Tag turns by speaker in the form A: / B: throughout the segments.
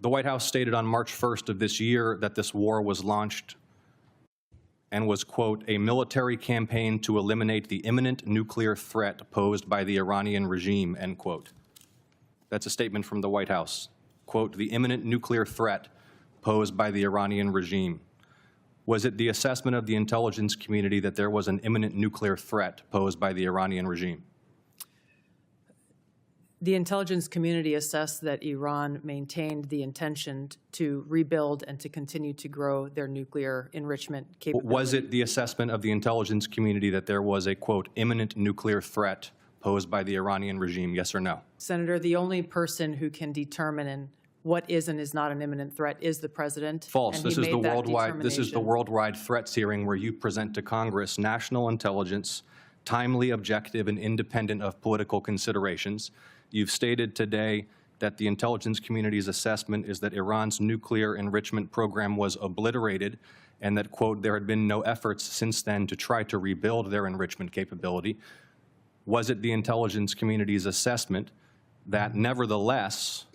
A: The White House stated on March 1st of this year that this war was launched and was, quote, a military campaign to eliminate the imminent nuclear threat posed by the Iranian regime, end quote. That's a statement from the White House. Quote, the imminent nuclear threat posed by the Iranian regime. Was it the assessment of the intelligence community that there was an imminent nuclear threat posed by the Iranian regime?
B: The intelligence community assessed that Iran maintained the intention to rebuild and to continue to grow their nuclear enrichment capability.
A: Was it the assessment of the intelligence community that there was a, quote, imminent nuclear threat posed by the Iranian regime, yes or no?
B: Senator, the only person who can determine what is and is not an imminent threat is the president.
A: False. This is the worldwide threats hearing where you present to Congress national intelligence, timely, objective, and independent of political considerations. You've stated today that the intelligence community's assessment is that Iran's nuclear enrichment program was obliterated and that, quote, there had been no efforts since then to try to rebuild their enrichment capability. Was it the intelligence community's assessment that nevertheless,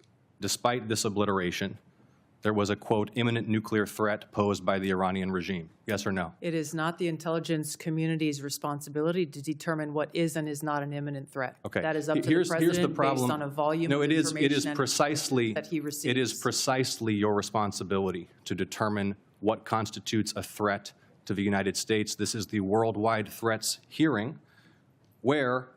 A: despite this obliteration, there was a, quote, imminent nuclear threat posed by the Iranian regime? Yes or no?
B: It is not the intelligence community's responsibility to determine what is and is not an imminent threat.
A: Okay.
B: That is up to the president based on a volume of information
A: it is precisely
B: that he receives.
A: It is precisely your responsibility to determine what constitutes a threat to the United States. This is the worldwide threats hearing where,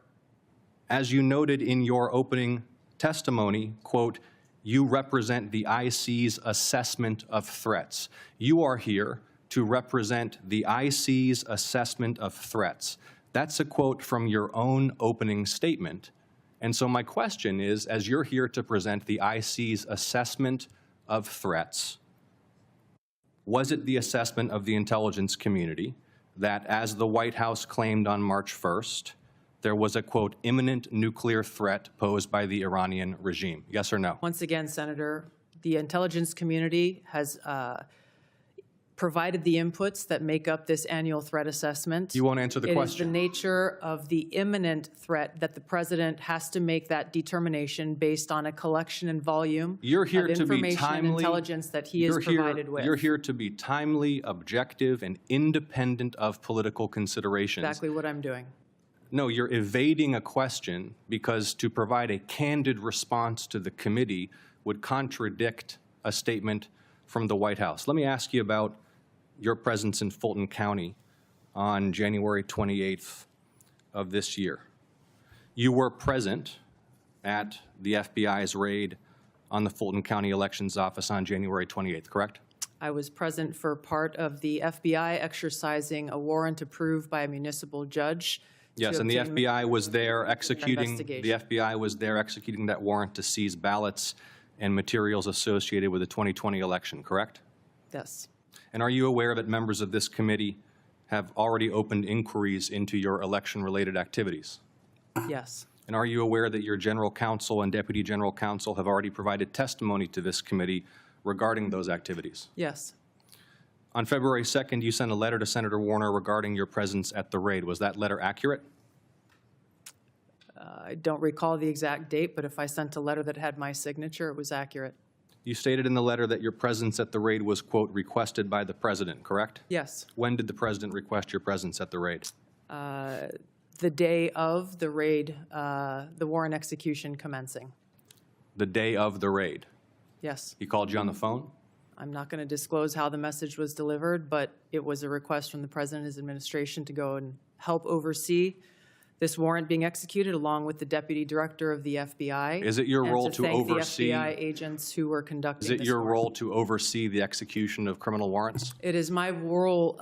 A: as you noted in your opening testimony, quote, you represent the IC's assessment of threats. You are here to represent the IC's assessment of threats. That's a quote from your own opening statement. And so my question is, as you're here to present the IC's assessment of threats, was it the assessment of the intelligence community that, as the White House claimed on March 1st, there was a, quote, imminent nuclear threat posed by the Iranian regime? Yes or no?
B: Once again, Senator, the intelligence community has provided the inputs that make up this annual threat assessment.
A: You won't answer the question.
B: It is the nature of the imminent threat that the president has to make that determination based on a collection and volume
A: of
B: information and intelligence that he is provided with.
A: You're here to be timely, objective, and independent of political considerations.
B: Exactly what I'm doing.
A: No, you're evading a question because to provide a candid response to the committee would contradict a statement from the White House. Let me ask you about your presence in Fulton County on January 28th of this year. You were present at the FBI's raid on the Fulton County Elections Office on January 28th, correct?
B: I was present for part of the FBI exercising a warrant approved by a municipal judge.
A: Yes, and the FBI was there executing that warrant to seize ballots and materials associated with the 2020 election, correct?
B: Yes.
A: And are you aware that members of this committee have already opened inquiries into your election-related activities?
B: Yes.
A: And are you aware that your general counsel and deputy general counsel have already provided testimony to this committee regarding those activities?
B: Yes.
A: On February 2nd, you sent a letter to Senator Warner regarding your presence at the raid. Was that letter accurate?
B: I don't recall the exact date, but if I sent a letter that had my signature, it was accurate.
A: You stated in the letter that your presence at the raid was, quote, requested by the president, correct?
B: Yes.
A: When did the president request your presence at the raid?
B: The day of the raid, the warrant execution commencing.
A: The day of the raid?
B: Yes.
A: He called you on the phone?
B: I'm not going to disclose how the message was delivered, but it was a request from the president and his administration to go and help oversee this warrant being executed, along with the deputy director of the FBI.
A: Is it your role to oversee?
B: The FBI agents who were conducting this
A: Is it your role to oversee the execution of criminal warrants?
B: It is my role,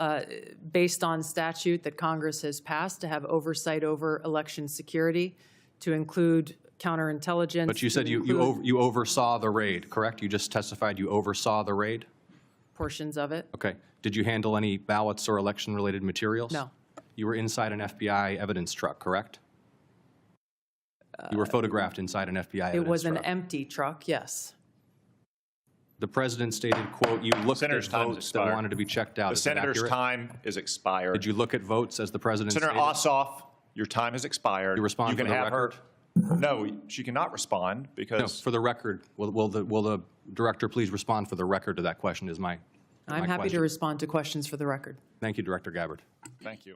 B: based on statute that Congress has passed, to have oversight over election security, to include counterintelligence.
A: But you said you oversaw the raid, correct? You just testified you oversaw the raid?
B: Portions of it.
A: Okay. Did you handle any ballots or election-related materials?
B: No.
A: You were inside an FBI evidence truck, correct? You were photographed inside an FBI evidence truck.
B: It was an empty truck, yes.
A: The president stated, quote, you looked at votes that wanted to be checked out.
C: The senator's time is expired.
A: Did you look at votes as the president
C: Senator
A: stated?
C: Ossoff, your time has expired.
A: You respond
C: can
A: for the
C: have
A: record.
C: No, she cannot respond
A: No,
C: because
A: for the record, will the director please respond for the record to that question is my
B: I'm happy to
A: question.
B: respond to questions for the record.
A: Thank you, Director Gabbard.
C: thank you.